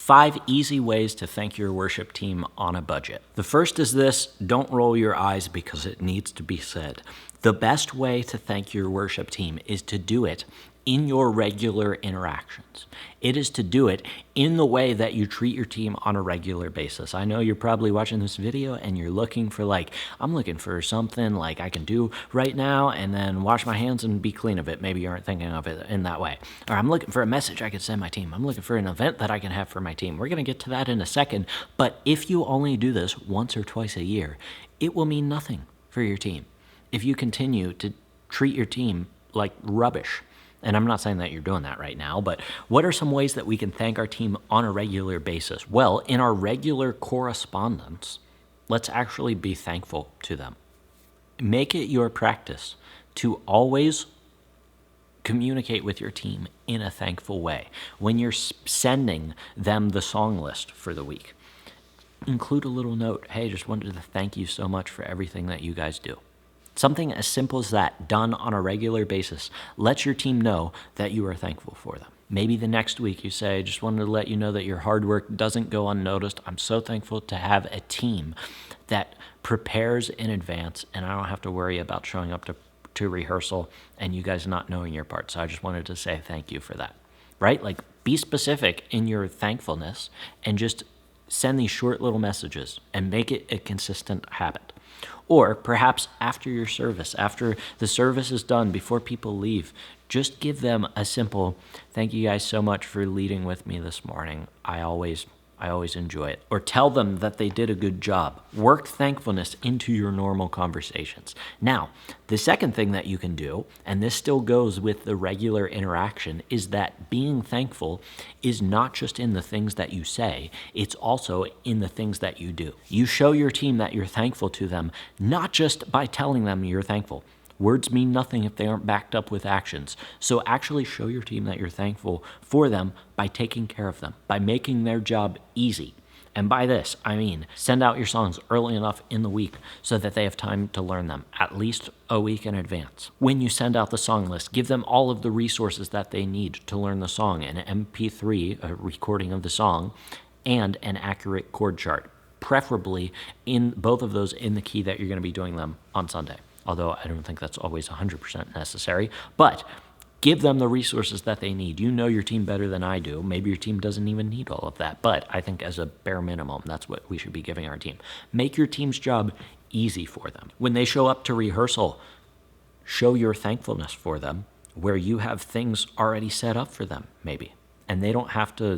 5 easy ways to thank your worship team on a budget. The first is this: don't roll your eyes because it needs to be said. The best way to thank your worship team is to do it in your regular interactions. It is to do it in the way that you treat your team on a regular basis. I know you're probably watching this video and you're looking for I'm looking for something like I can do right now and then wash my hands and be clean of it. Maybe you aren't thinking of it in that way. Or I'm looking for a message I can send my team. I'm looking for an event that I can have for my team. We're going to get to that in a second. But if you only do this once or twice a year, it will mean nothing for your team if you continue to treat your team like rubbish. And I'm not saying that you're doing that right now, but what are some ways that we can thank our team on a regular basis? Well, in our regular correspondence, let's actually be thankful to them. Make it your practice to always communicate with your team in a thankful way. When you're sending them the song list for the week, include a little note. Hey, just wanted to thank you so much for everything that you guys do. Something as simple as that, done on a regular basis, lets your team know that you are thankful for them. Maybe the next week you say, just wanted to let you know that your hard work doesn't go unnoticed. I'm so thankful to have a team that prepares in advance, and I don't have to worry about showing up to rehearsal and you guys not knowing your part. So I just wanted to say thank you for that, right? Be specific in your thankfulness and just send these short little messages and make it a consistent habit. Or perhaps after your service, after the service is done, before people leave, just give them a simple, thank you guys so much for leading with me this morning. I always enjoy it. Or tell them that they did a good job. Work thankfulness into your normal conversations. Now, the second thing that you can do, and this still goes with the regular interaction, is that being thankful is not just in the things that you say, it's also in the things that you do. You show your team that you're thankful to them, not just by telling them you're thankful. Words mean nothing if they aren't backed up with actions. So actually show your team that you're thankful for them by taking care of them, by making their job easy. And by this, I mean send out your songs early enough in the week so that they have time to learn them, at least a week in advance. When you send out the song list, give them all of the resources that they need to learn the song, an MP3, a recording of the song, and an accurate chord chart, preferably in both of those in the key that you're going to be doing them on Sunday. Although I don't think that's always 100% necessary, but give them the resources that they need. You know your team better than I do. Maybe your team doesn't even need all of that, but I think as a bare minimum, that's what we should be giving our team. Make your team's job easy for them. When they show up to rehearsal, show your thankfulness for them where you have things already set up for them, maybe. And they don't have to,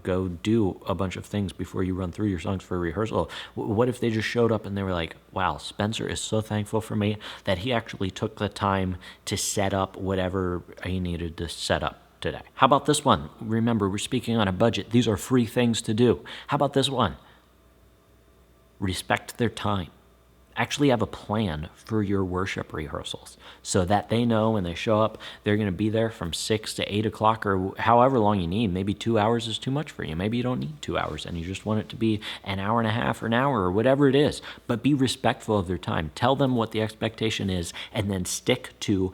go do a bunch of things before you run through your songs for rehearsal. What if they just showed up and they were like, wow, Spencer is so thankful for me that he actually took the time to set up whatever he needed to set up today. How about this one? Remember, we're speaking on a budget. These are free things to do. How about this one? Respect their time. Actually have a plan for your worship rehearsals so that they know when they show up, they're going to be there from 6 to 8 o'clock or however long you need. Maybe 2 hours is too much for you. Maybe you don't need 2 hours and you just want it to be an hour and a half or an hour or whatever it is. But be respectful of their time. Tell them what the expectation is and then stick to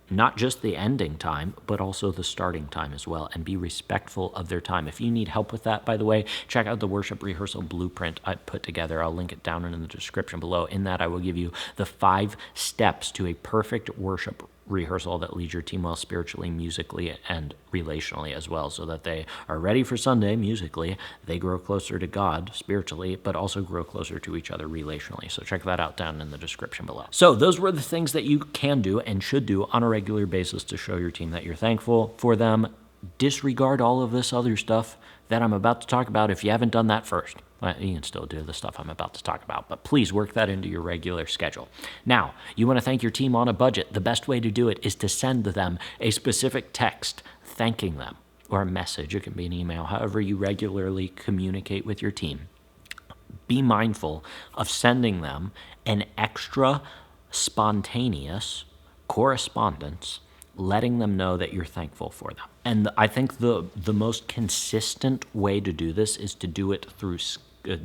not just the ending time, but also the starting time as well, and be respectful of their time. If you need help with that, by the way, check out the worship rehearsal blueprint I put together. I'll link it down in the description below. In that, I will give you the 5 steps to a perfect worship rehearsal that leads your team well spiritually, musically, and relationally as well, so that they are ready for Sunday musically, they grow closer to God spiritually, but also grow closer to each other relationally. So check that out down in the description below. So those were the things that you can do and should do on a regular basis to show your team that you're thankful for them. Disregard all of this other stuff that I'm about to talk about if you haven't done that first. Well, you can still do the stuff I'm about to talk about, but please work that into your regular schedule. Now, you want to thank your team on a budget. The best way to do it is to send them a specific text thanking them, or a message. It can be an email, however you regularly communicate with your team. Be mindful of sending them an extra spontaneous correspondence letting them know that you're thankful for them. And I think the most consistent way to do this is to do it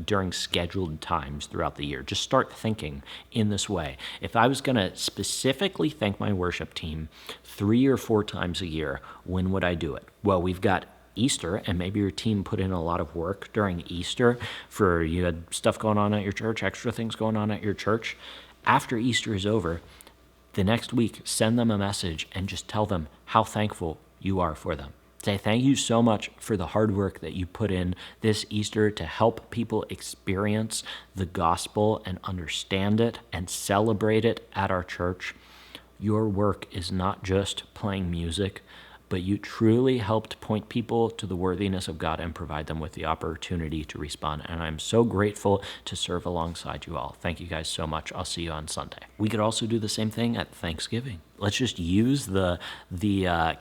during scheduled times throughout the year. Just start thinking in this way. If I was going to specifically thank my worship team 3 or 4 times a year, when would I do it? Well, we've got Easter, and maybe your team put in a lot of work during Easter for you had stuff going on at your church, extra things going on at your church. After Easter is over, the next week, send them a message and just tell them how thankful you are for them. Say thank you so much for the hard work that you put in this Easter to help people experience the gospel and understand it and celebrate it at our church. Your work is not just playing music, but you truly helped point people to the worthiness of God and provide them with the opportunity to respond. And I'm so grateful to serve alongside you all. Thank you guys so much. I'll see you on Sunday. We could also do the same thing at Thanksgiving. Let's just use the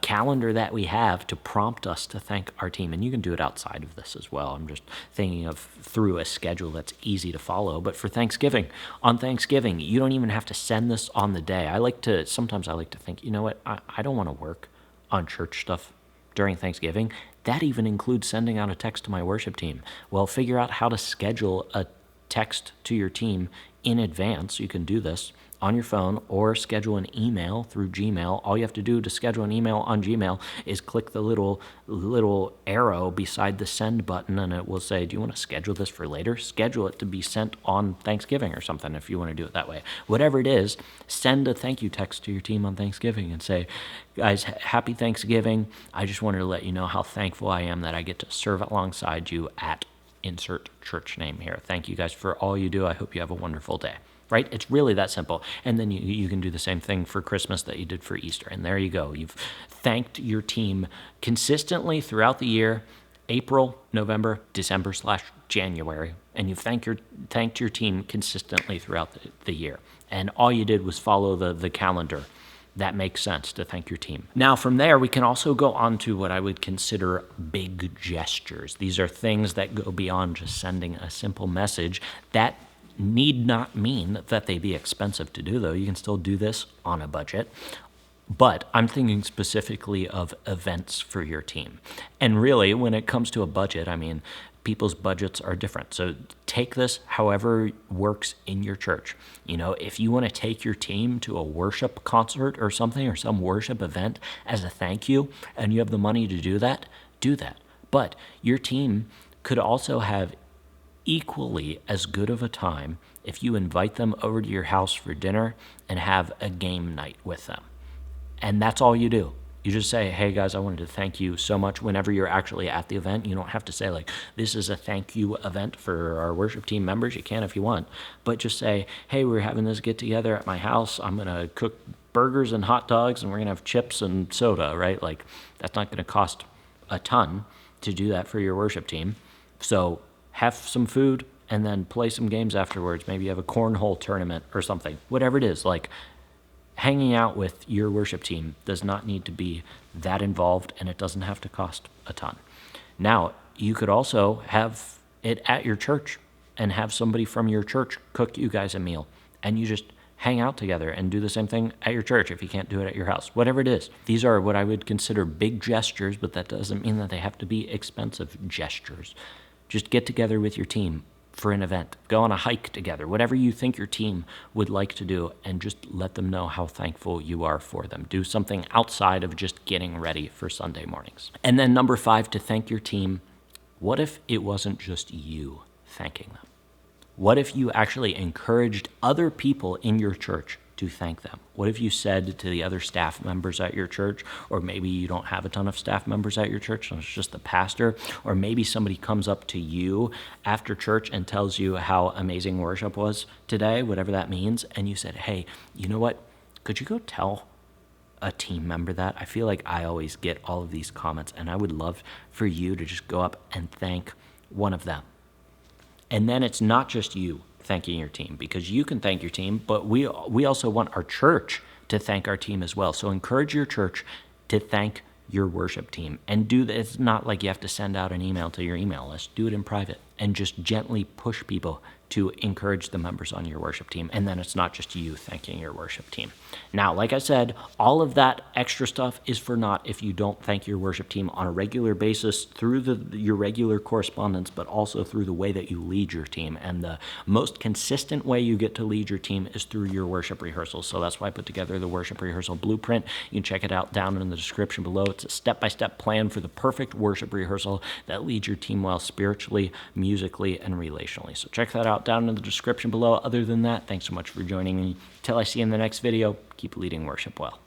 calendar that we have to prompt us to thank our team. And you can do it outside of this as well. I'm just thinking of through a schedule that's easy to follow. But for Thanksgiving, on Thanksgiving, you don't even have to send this on the day. Sometimes I like to think, you know what, I don't want to work on church stuff during Thanksgiving. That even includes sending out a text to my worship team. Well, figure out how to schedule a text to your team in advance. You can do this on your phone or schedule an email through Gmail. All you have to do to schedule an email on Gmail is click the little arrow beside the send button, and it will say, do you want to schedule this for later? Schedule it to be sent on Thanksgiving or something if you want to do it that way. Whatever it is, send a thank you text to your team on Thanksgiving and say, guys, happy Thanksgiving. I just wanted to let you know how thankful I am that I get to serve alongside you at insert church name here. Thank you guys for all you do. I hope you have a wonderful day. Right? It's really that simple. And then you can do the same thing for Christmas that you did for Easter. And there you go. You've thanked your team consistently throughout the year, April, November, December/January. And you've thanked your team consistently throughout the year. And all you did was follow the calendar. That makes sense to thank your team. Now, from there, we can also go on to what I would consider big gestures. These are things that go beyond just sending a simple message. That need not mean that they be expensive to do, though. You can still do this on a budget. But I'm thinking specifically of events for your team. And really, when it comes to a budget, I mean, people's budgets are different. So take this however works in your church. You know, if you want to take your team to a worship concert or something, or some worship event as a thank you, and you have the money to do that, do that. But your team could also have equally as good of a time if you invite them over to your house for dinner and have a game night with them. And that's all you do. You just say, hey guys, I wanted to thank you so much. Whenever you're actually at the event, you don't have to say like, this is a thank you event for our worship team members. You can if you want, but just say, hey, we're having this get together at my house. I'm going to cook burgers and hot dogs and we're going to have chips and soda, right? Like that's not going to cost a ton to do that for your worship team. So have some food and then play some games afterwards. Maybe you have a cornhole tournament or something. Whatever it is, like hanging out with your worship team does not need to be that involved, and it doesn't have to cost a ton. Now, you could also have it at your church and have somebody from your church cook you guys a meal, and you just hang out together and do the same thing at your church if you can't do it at your house, whatever it is. These are what I would consider big gestures, but that doesn't mean that they have to be expensive gestures. Just get together with your team for an event. Go on a hike together, whatever you think your team would like to do, and just let them know how thankful you are for them. Do something outside of just getting ready for Sunday mornings. And then number 5, to thank your team, what if it wasn't just you thanking them? What if you actually encouraged other people in your church to thank them? What if you said to the other staff members at your church, or maybe you don't have a ton of staff members at your church, so it's just the pastor, or maybe somebody comes up to you after church and tells you how amazing worship was today, whatever that means, and you said, hey, you know what? Could you go tell a team member that? I feel like I always get all of these comments, and I would love for you to just go up and thank one of them. And then it's not just you thanking your team, because you can thank your team, but we also want our church to thank our team as well. So encourage your church to thank your worship team, and do that. It's not like you have to send out an email to your email list. Do it in private and just gently push people to encourage the members on your worship team. And then it's not just you thanking your worship team. Now, like I said, all of that extra stuff is for naught if you don't thank your worship team on a regular basis through your regular correspondence, but also through the way that you lead your team. And the most consistent way you get to lead your team is through your worship rehearsals. So that's why I put together the worship rehearsal blueprint. You can check it out down in the description below. It's a step-by-step plan for the perfect worship rehearsal that leads your team well spiritually, musically, and relationally. So check that out down in the description below. Other than that, thanks so much for joining me. Till I see you in the next video, keep leading worship well.